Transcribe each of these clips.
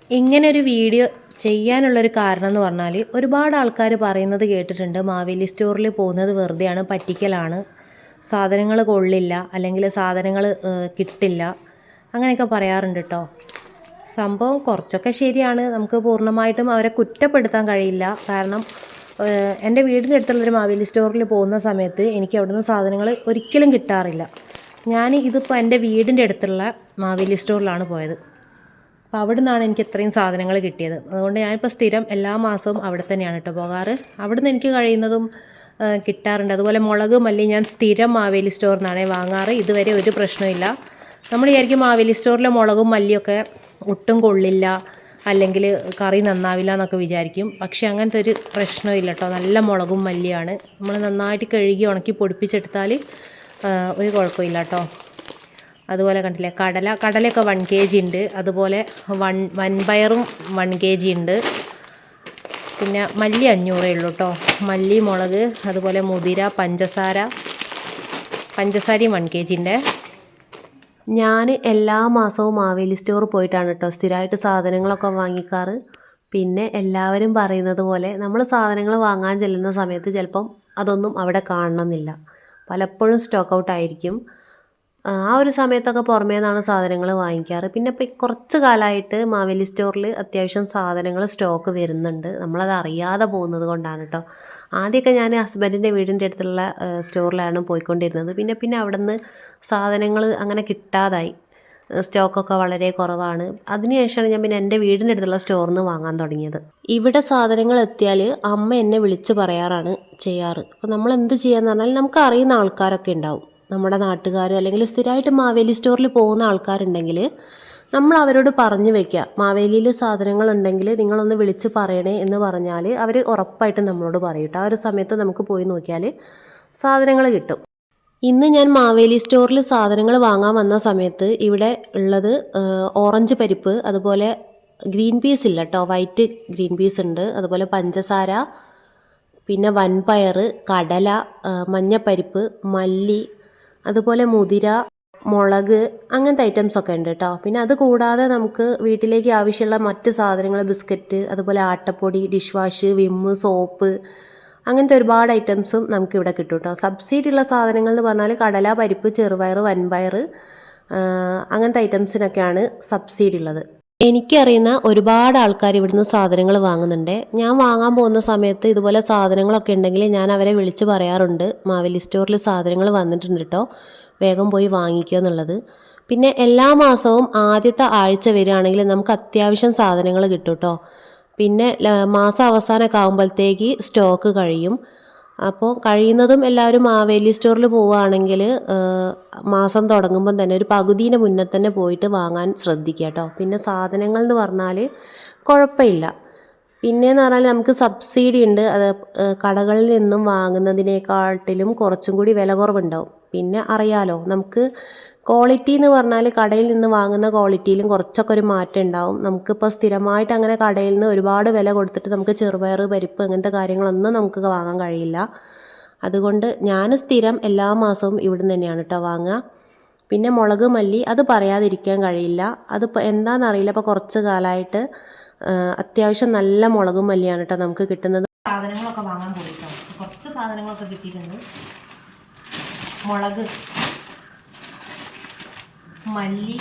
ഇങ്ങനൊരു വീഡിയോ ചെയ്യാനുള്ളൊരു കാരണം എന്ന് പറഞ്ഞാൽ ഒരുപാട് ആൾക്കാർ പറയുന്നത് കേട്ടിട്ടുണ്ട്, മാവേലി സ്റ്റോറിൽ പോകുന്നത് വെറുതെയാണ്, പറ്റിക്കലാണ്, സാധനങ്ങൾ കൊള്ളില്ല, അല്ലെങ്കിൽ സാധനങ്ങൾ കിട്ടില്ല, അങ്ങനെയൊക്കെ പറയാറുണ്ട് കേട്ടോ. സംഭവം കുറച്ചൊക്കെ ശരിയാണ്, നമുക്ക് പൂർണ്ണമായിട്ടും അവരെ കുറ്റപ്പെടുത്താൻ കഴിയില്ല. കാരണം എൻ്റെ വീടിൻ്റെ അടുത്തുള്ളൊരു മാവേലി സ്റ്റോറിൽ പോകുന്ന സമയത്ത് എനിക്ക് അവിടുന്ന് സാധനങ്ങൾ ഒരിക്കലും കിട്ടാറില്ല. ഞാൻ ഇതിപ്പോൾ എൻ്റെ വീടിൻ്റെ അടുത്തുള്ള മാവേലി സ്റ്റോറിലാണ് പോയത്. അപ്പോൾ അവിടെ നിന്നാണ് എനിക്ക് ഇത്രയും സാധനങ്ങൾ കിട്ടിയത്. അതുകൊണ്ട് ഞാനിപ്പോൾ സ്ഥിരം എല്ലാ മാസവും അവിടെ തന്നെയാണ് കേട്ടോ പോകാറ്. അവിടെ നിന്ന് എനിക്ക് കഴിയുന്നതും കിട്ടാറുണ്ട്. അതുപോലെ മുളക് മല്ലി ഞാൻ സ്ഥിരം മാവേലി സ്റ്റോറിൽ നിന്നാണ് വാങ്ങാറ്. ഇതുവരെ ഒരു പ്രശ്നമില്ല. നമ്മൾ വിചാരിക്കും മാവേലി സ്റ്റോറിലെ മുളകും മല്ലിയൊക്കെ ഒട്ടും കൊള്ളില്ല, അല്ലെങ്കിൽ കറി നന്നാവില്ല എന്നൊക്കെ വിചാരിക്കും. പക്ഷേ അങ്ങനത്തെ ഒരു പ്രശ്നമില്ല കേട്ടോ. നല്ല മുളകും മല്ലിയാണ്. നമ്മൾ നന്നായിട്ട് കഴുകി ഉണക്കി പൊടിപ്പിച്ചെടുത്താൽ ഒരു കുഴപ്പമില്ല കേട്ടോ. അതുപോലെ കണ്ടില്ലേ, കടലയൊക്കെ 1 kg ഉണ്ട്. അതുപോലെ വൻപയറും 1 kg ഉണ്ട്. പിന്നെ മല്ലി 500 ഉള്ളൂ കേട്ടോ. മല്ലി, മുളക്, അതുപോലെ മുതിര, പഞ്ചസാരയും 1 kg ഉണ്ട്. ഞാൻ എല്ലാ മാസവും മാവേലി സ്റ്റോർ പോയിട്ടാണ് കേട്ടോ സ്ഥിരമായിട്ട് സാധനങ്ങളൊക്കെ വാങ്ങിക്കാറ്. പിന്നെ എല്ലാവരും പറയുന്നത് പോലെ നമ്മൾ സാധനങ്ങൾ വാങ്ങാൻ ചെല്ലുന്ന സമയത്ത് ചിലപ്പം അതൊന്നും അവിടെ കാണണമെന്നില്ല. പലപ്പോഴും സ്റ്റോക്ക് ഔട്ട് ആയിരിക്കും. ആ ഒരു സമയത്തൊക്കെ പുറമേ നിന്നാണ് സാധനങ്ങൾ വാങ്ങിക്കാറ്. പിന്നെ ഇപ്പോൾ കുറച്ച് കാലമായിട്ട് മാവേലി സ്റ്റോറിൽ അത്യാവശ്യം സാധനങ്ങൾ സ്റ്റോക്ക് വരുന്നുണ്ട്. നമ്മളത് അറിയാതെ പോകുന്നത് കൊണ്ടാണ് കേട്ടോ. ആദ്യമൊക്കെ ഞാൻ ഹസ്ബൻഡിൻ്റെ വീടിൻ്റെ അടുത്തുള്ള സ്റ്റോറിലാണ് പോയിക്കൊണ്ടിരുന്നത്. പിന്നെ അവിടെ നിന്ന് സാധനങ്ങൾ അങ്ങനെ കിട്ടാതായി, സ്റ്റോക്കൊക്കെ വളരെ കുറവാണ്. അതിനുശേഷമാണ് ഞാൻ പിന്നെ എൻ്റെ വീടിൻ്റെ അടുത്തുള്ള സ്റ്റോറിൽ നിന്ന് വാങ്ങാൻ തുടങ്ങിയത്. ഇവിടെ സാധനങ്ങൾ എത്തിയാൽ അമ്മ എന്നെ വിളിച്ച് പറയാറാണ് ചെയ്യാറ്. അപ്പോൾ നമ്മൾ എന്ത് ചെയ്യാന്ന് പറഞ്ഞാൽ, നമുക്ക് അറിയുന്ന ആൾക്കാരൊക്കെ ഉണ്ടാവും, നമ്മുടെ നാട്ടുകാർ, അല്ലെങ്കിൽ സ്ഥിരമായിട്ട് മാവേലി സ്റ്റോറിൽ പോകുന്ന ആൾക്കാരുണ്ടെങ്കിൽ നമ്മൾ അവരോട് പറഞ്ഞു വെക്കുക, മാവേലിയിൽ സാധനങ്ങൾ ഉണ്ടെങ്കിൽ നിങ്ങളൊന്ന് വിളിച്ച് പറയണേ എന്ന് പറഞ്ഞാൽ അവർ ഉറപ്പായിട്ടും നമ്മളോട് പറയും കേട്ടോ. ആ ഒരു സമയത്ത് നമുക്ക് പോയി നോക്കിയാൽ സാധനങ്ങൾ കിട്ടും. ഇന്ന് ഞാൻ മാവേലി സ്റ്റോറിൽ സാധനങ്ങൾ വാങ്ങാൻ വന്ന സമയത്ത് ഇവിടെ ഉള്ളത് ഓറഞ്ച് പരിപ്പ്, അതുപോലെ ഗ്രീൻ പീസ് ഇല്ല കേട്ടോ, വൈറ്റ് ഗ്രീൻ പീസ് ഉണ്ട്. അതുപോലെ പഞ്ചസാര, പിന്നെ വൻപയർ, കടല, മഞ്ഞപ്പരിപ്പ്, മല്ലി, അതുപോലെ മുതിര, മുളക്, അങ്ങനത്തെ ഐറ്റംസൊക്കെ ഉണ്ട് കേട്ടോ. പിന്നെ അത് കൂടാതെ നമുക്ക് വീട്ടിലേക്ക് ആവശ്യമുള്ള മറ്റ് സാധനങ്ങൾ, ബിസ്ക്കറ്റ്, അതുപോലെ ആട്ടപ്പൊടി, ഡിഷ് വാഷ്, വിമ്മ്, സോപ്പ്, അങ്ങനത്തെ ഒരുപാട് ഐറ്റംസും നമുക്കിവിടെ കിട്ടും കേട്ടോ. സബ്സിഡി ഉള്ള സാധനങ്ങൾ എന്ന് പറഞ്ഞാൽ കടല, പരിപ്പ്, ചെറുപയർ, വൻപയർ, അങ്ങനത്തെ ഐറ്റംസിനൊക്കെയാണ് സബ്സിഡി ഉള്ളത്. എനിക്കറിയുന്ന ഒരുപാട് ആൾക്കാർ ഇവിടുന്ന് സാധനങ്ങൾ വാങ്ങുന്നുണ്ട്. ഞാൻ വാങ്ങാൻ പോകുന്ന സമയത്ത് ഇതുപോലെ സാധനങ്ങളൊക്കെ ഉണ്ടെങ്കിൽ ഞാൻ അവരെ വിളിച്ച് പറയാറുണ്ട്, മാവേലി സ്റ്റോറിൽ സാധനങ്ങൾ വന്നിട്ടുണ്ട് കേട്ടോ, വേഗം പോയി വാങ്ങിക്കുക എന്നുള്ളത്. പിന്നെ എല്ലാ മാസവും ആദ്യത്തെ ആഴ്ച വരികയാണെങ്കിൽ നമുക്ക് അത്യാവശ്യം സാധനങ്ങൾ കിട്ടും കേട്ടോ. പിന്നെ മാസം അവസാനമൊക്കെ ആകുമ്പോഴത്തേക്ക് സ്റ്റോക്ക് കഴിയും. അപ്പോൾ കഴിയുന്നതും എല്ലാവരും മാവേലി സ്റ്റോറിൽ പോവുകയാണെങ്കിൽ മാസം തുടങ്ങുമ്പം തന്നെ ഒരു പകുതിന് മുന്നേ തന്നെ പോയിട്ട് വാങ്ങാൻ ശ്രദ്ധിക്കുക കേട്ടോ. പിന്നെ സാധനങ്ങൾ എന്ന് പറഞ്ഞാൽ കുഴപ്പമില്ല. പിന്നെയെന്ന് പറഞ്ഞാൽ നമുക്ക് സബ്സിഡി ഉണ്ട്. അത് കടകളിൽ നിന്നും വാങ്ങുന്നതിനേക്കാട്ടിലും കുറച്ചും കൂടി വില കുറവുണ്ടാവും. പിന്നെ അറിയാലോ, നമുക്ക് ക്വാളിറ്റി എന്ന് പറഞ്ഞാൽ കടയിൽ നിന്ന് വാങ്ങുന്ന ക്വാളിറ്റിയിലും കുറച്ചൊക്കെ ഒരു മാറ്റം ഉണ്ടാവും. നമുക്കിപ്പോൾ സ്ഥിരമായിട്ട് അങ്ങനെ കടയിൽ നിന്ന് ഒരുപാട് വില കൊടുത്തിട്ട് നമുക്ക് ചെറുപയർ, പരിപ്പ്, അങ്ങനത്തെ കാര്യങ്ങളൊന്നും നമുക്ക് വാങ്ങാൻ കഴിയില്ല. അതുകൊണ്ട് ഞാൻ സ്ഥിരം എല്ലാ മാസവും ഇവിടുന്ന് തന്നെയാണ് കേട്ടോ വാങ്ങുക. പിന്നെ മുളക് മല്ലി അത് പറയാതിരിക്കാൻ കഴിയില്ല. അതിപ്പോൾ എന്താണെന്നറിയില്ല, ഇപ്പോൾ കുറച്ച് കാലമായിട്ട് അത്യാവശ്യം നല്ല മുളകും മല്ലിയാണ് കേട്ടോ നമുക്ക് കിട്ടുന്നത്. സാധനങ്ങളൊക്കെ വാങ്ങാൻ പോയിട്ടോ, കുറച്ച് സാധനങ്ങളൊക്കെ കിട്ടിയിട്ടുണ്ട്. മുളക്, മല്ലി,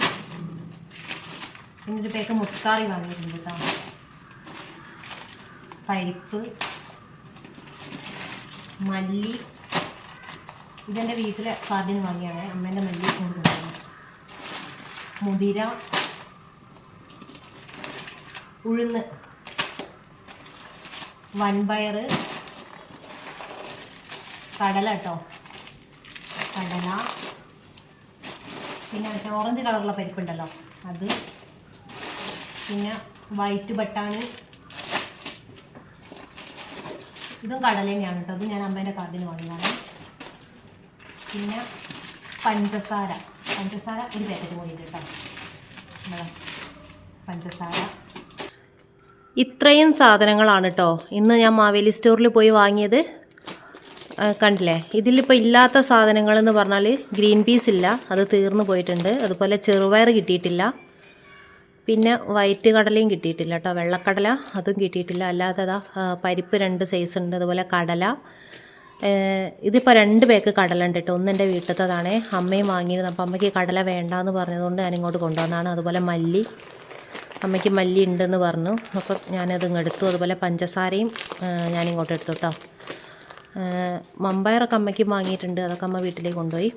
പിന്നെ ഒരു പേക്ക് മുത്താറി വാങ്ങിയിട്ടുണ്ട് കേട്ടോ. പരിപ്പ്, മല്ലി, ഇതെൻ്റെ വീട്ടിലെ കാർഡിന് വാങ്ങിയാണ്, അമ്മേൻ്റെ മല്ലി കൊണ്ടുവന്നത്. മുതിര, ഉഴുന്ന്, വൻപയർ, കടല കേട്ടോ, കടല, പിന്നെ മറ്റേ ഓറഞ്ച് കളറുള്ള പരിപ്പുണ്ടല്ലോ അത്, പിന്നെ വൈറ്റ് ബട്ടാണി, ഇതും കടല തന്നെയാണ് കേട്ടോ. ഇത് ഞാൻ അമ്മേൻ്റെ കാർഡിന് വാങ്ങിയതാണ്. പിന്നെ പഞ്ചസാര ഒരു പാക്കറ്റ് കൂടി ഉണ്ട് കേട്ടോ, പഞ്ചസാര. ഇത്രയും സാധനങ്ങളാണ് കേട്ടോ ഇന്ന് ഞാൻ മാവേലി സ്റ്റോറിൽ പോയി വാങ്ങിയത്. കണ്ടില്ലേ, ഇതിലിപ്പോൾ ഇല്ലാത്ത സാധനങ്ങളെന്ന് പറഞ്ഞാൽ ഗ്രീൻ പീസ് ഇല്ല, അത് തീർന്നു പോയിട്ടുണ്ട്. അതുപോലെ ചെറുപയർ കിട്ടിയിട്ടില്ല. പിന്നെ വൈറ്റ് കടലയും കിട്ടിയിട്ടില്ല കേട്ടോ, വെള്ളക്കടല അതും കിട്ടിയിട്ടില്ല. അല്ലാതെ അതാ പരിപ്പ് 2 സൈസ് ഉണ്ട്. അതുപോലെ കടല, ഇതിപ്പോൾ 2 പേക്ക് കടല ഉണ്ട് കേട്ടോ. ഒന്ന് എൻ്റെ വീട്ടിലത്തതാണേ, അമ്മയും വാങ്ങിയിരുന്നു. അപ്പോൾ അമ്മയ്ക്ക് കടല വേണ്ടാന്ന് പറഞ്ഞതുകൊണ്ട് ഞാനിങ്ങോട്ട് കൊണ്ടുവന്നതാണ്. അതുപോലെ മല്ലി, അമ്മയ്ക്ക് മല്ലി ഉണ്ടെന്ന് പറഞ്ഞു, അപ്പം ഞാനത് എടുത്തു. അതുപോലെ പഞ്ചസാരയും ഞാനിങ്ങോട്ട് എടുത്തു കേട്ടോ. മമ്പയറൊക്കെ അമ്മയ്ക്ക് വാങ്ങിയിട്ടുണ്ട്, അതൊക്കെ അമ്മ വീട്ടിലേക്ക് കൊണ്ടുപോയി.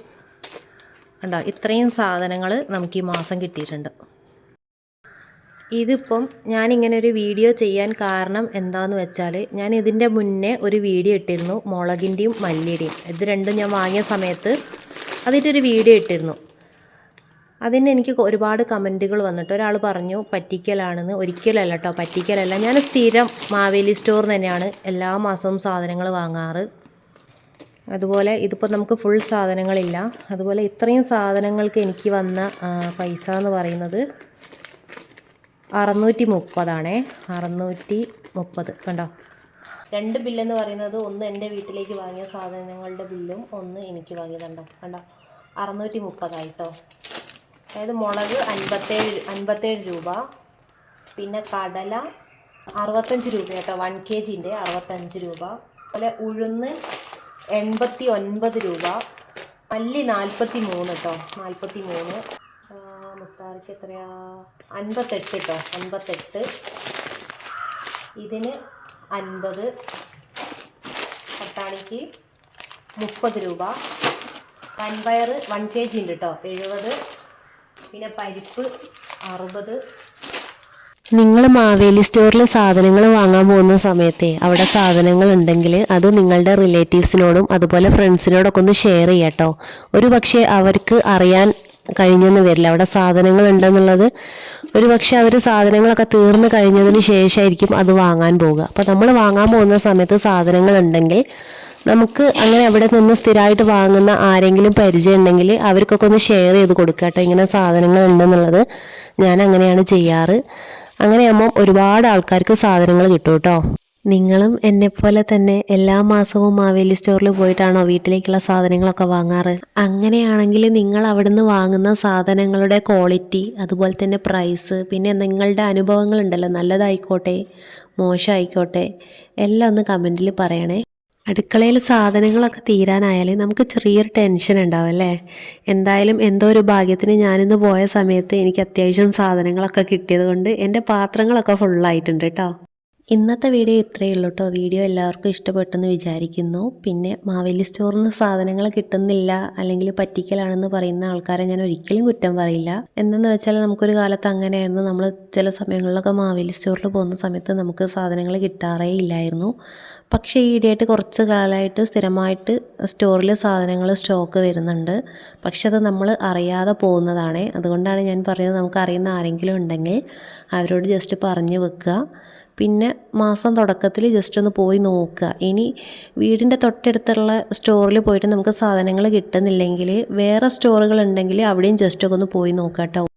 കണ്ടോ, ഇത്രയും സാധനങ്ങൾ നമുക്ക് ഈ മാസം കിട്ടിയിട്ടുണ്ട്. ഇതിപ്പം ഞാനിങ്ങനെ ഒരു വീഡിയോ ചെയ്യാൻ കാരണം എന്താണെന്ന് വെച്ചാൽ, ഞാൻ ഇതിൻ്റെ മുന്നേ ഒരു വീഡിയോ ഇട്ടിരുന്നു മുളകിൻ്റെയും മല്ലിയുടെയും. ഇത് രണ്ടും ഞാൻ വാങ്ങിയ സമയത്ത് അതിൻ്റെയൊരു വീഡിയോ ഇട്ടിരുന്നു. അതിന് എനിക്ക് ഒരുപാട് കമൻറ്റുകൾ വന്നിട്ട് ഒരാൾ പറഞ്ഞു പറ്റിക്കലാണെന്ന്. ഒരിക്കലല്ല കേട്ടോ, പറ്റിക്കലല്ല. ഞാൻ സ്ഥിരം മാവേലി സ്റ്റോറിൽ തന്നെയാണ് എല്ലാ മാസവും സാധനങ്ങൾ വാങ്ങാറ്. അതുപോലെ ഇതിപ്പോൾ നമുക്ക് ഫുൾ സാധനങ്ങളില്ല. അതുപോലെ ഇത്രയും സാധനങ്ങൾക്ക് എനിക്ക് വന്ന പൈസ എന്ന് പറയുന്നത് 630 630 കണ്ടോ. 2 ബില്ലെന്ന് പറയുന്നത്, ഒന്ന് എൻ്റെ വീട്ടിലേക്ക് വാങ്ങിയ സാധനങ്ങളുടെ ബില്ലും ഒന്ന് എനിക്ക് വാങ്ങിയതുണ്ടോ. കണ്ടോ, 630 ആയിട്ടോ. അതായത് മുളക് 57 രൂപ, പിന്നെ കടല 65 രൂപ കേട്ടോ, 1 kgൻ്റെ 65 രൂപ. അതുപോലെ ഉഴുന്ന് 89 രൂപ, മല്ലി 43 കേട്ടോ, 43. മുത്താറിക്ക് എത്രയാ, 58 കേട്ടോ, 58. ഇതിന് 50, പട്ടാണിക്ക് 30 രൂപ. വൻപയർ 1 kg ഉണ്ട് കേട്ടോ, 70. പിന്നെ പരിപ്പ് 60. നിങ്ങൾ മാവേലി സ്റ്റോറിൽ സാധനങ്ങൾ വാങ്ങാൻ പോകുന്ന സമയത്തെ അവിടെ സാധനങ്ങൾ ഉണ്ടെങ്കിൽ അത് നിങ്ങളുടെ റിലേറ്റീവ്സിനോടും അതുപോലെ ഫ്രണ്ട്സിനോടൊക്കെ ഒന്ന് ഷെയർ ചെയ്യാം കേട്ടോ. ഒരു പക്ഷേ അവർക്ക് അറിയാൻ കഴിഞ്ഞെന്ന് വരില്ല അവിടെ സാധനങ്ങൾ ഉണ്ടെന്നുള്ളത്. ഒരു പക്ഷേ അവർ സാധനങ്ങളൊക്കെ തീർന്നു കഴിഞ്ഞതിന് ശേഷമായിരിക്കും അത് വാങ്ങാൻ പോവുക. അപ്പോൾ നമ്മൾ വാങ്ങാൻ പോകുന്ന സമയത്ത് സാധനങ്ങൾ ഉണ്ടെങ്കിൽ നമുക്ക് അങ്ങനെ അവിടെ നിന്ന് സ്ഥിരമായിട്ട് വാങ്ങുന്ന ആരെങ്കിലും പരിചയം ഉണ്ടെങ്കിൽ അവർക്കൊക്കെ ഒന്ന് ഷെയർ ചെയ്ത് കൊടുക്കുക കേട്ടോ, ഇങ്ങനെ സാധനങ്ങൾ ഉണ്ടെന്നുള്ളത്. ഞാൻ അങ്ങനെയാണ് ചെയ്യാറ്. അങ്ങനെയാകുമ്പോൾ ഒരുപാട് ആൾക്കാർക്ക് സാധനങ്ങൾ കിട്ടും കേട്ടോ. നിങ്ങളും എന്നെപ്പോലെ തന്നെ എല്ലാ മാസവും മാവേലി സ്റ്റോറിൽ പോയിട്ടാണോ വീട്ടിലേക്കുള്ള സാധനങ്ങളൊക്കെ വാങ്ങാറ്? അങ്ങനെയാണെങ്കിൽ നിങ്ങൾ അവിടുന്ന് വാങ്ങുന്ന സാധനങ്ങളുടെ ക്വാളിറ്റി, അതുപോലെ തന്നെ പ്രൈസ്, പിന്നെ നിങ്ങളുടെ അനുഭവങ്ങളുണ്ടല്ലോ, നല്ലതായിക്കോട്ടെ മോശമായിക്കോട്ടെ, എല്ലാം ഒന്ന് കമൻറ്റിൽ പറയണേ. അടുക്കളയിൽ സാധനങ്ങളൊക്കെ തീരാനായാൽ നമുക്ക് ചെറിയൊരു ടെൻഷൻ ഉണ്ടാവും അല്ലേ. എന്തായാലും എന്തോ ഒരു ഭാഗ്യത്തിന് ഞാനിന്ന് പോയ സമയത്ത് എനിക്ക് അത്യാവശ്യം സാധനങ്ങളൊക്കെ കിട്ടിയത് കൊണ്ട് എൻ്റെ പാത്രങ്ങളൊക്കെ ഫുള്ളായിട്ടുണ്ട് കേട്ടോ. ഇന്നത്തെ വീഡിയോ ഇത്രയേ ഉള്ളൂ കേട്ടോ. വീഡിയോ എല്ലാവർക്കും ഇഷ്ടപ്പെട്ടെന്ന് വിചാരിക്കുന്നു. പിന്നെ മാവേലി സ്റ്റോറിൽ നിന്ന് സാധനങ്ങൾ കിട്ടുന്നില്ല അല്ലെങ്കിൽ പറ്റിക്കലാണെന്ന് പറയുന്ന ആൾക്കാരെ ഞാൻ ഒരിക്കലും കുറ്റം പറയില്ല. എന്തെന്ന് വെച്ചാൽ നമുക്കൊരു കാലത്ത് അങ്ങനെയായിരുന്നു. നമ്മൾ ചില സമയങ്ങളിലൊക്കെ മാവേലി സ്റ്റോറിൽ പോകുന്ന സമയത്ത് നമുക്ക് സാധനങ്ങൾ കിട്ടാറേ ഇല്ലായിരുന്നു. പക്ഷേ ഈയിടെയായിട്ട് കുറച്ച് കാലമായിട്ട് സ്ഥിരമായിട്ട് സ്റ്റോറിൽ സാധനങ്ങൾ സ്റ്റോക്ക് വരുന്നുണ്ട്. പക്ഷെ അത് നമ്മൾ അറിയാതെ പോകുന്നതാണ്. അതുകൊണ്ടാണ് ഞാൻ പറയുന്നത്, നമുക്ക് അറിയുന്ന ആരെങ്കിലും ഉണ്ടെങ്കിൽ അവരോട് ജസ്റ്റ് പറഞ്ഞു വെക്കുക. പിന്നെ മാസം തുടക്കത്തിൽ ജസ്റ്റ് ഒന്ന് പോയി നോക്കുക. ഇനി വീടിൻ്റെ തൊട്ടടുത്തുള്ള സ്റ്റോറിൽ പോയിട്ട് നമുക്ക് സാധനങ്ങൾ കിട്ടുന്നില്ലെങ്കിൽ വേറെ സ്റ്റോറുകൾ ഉണ്ടെങ്കിൽ അവിടെയും ജസ്റ്റ് ഒക്കെ ഒന്ന് പോയി നോക്കുക കേട്ടോ.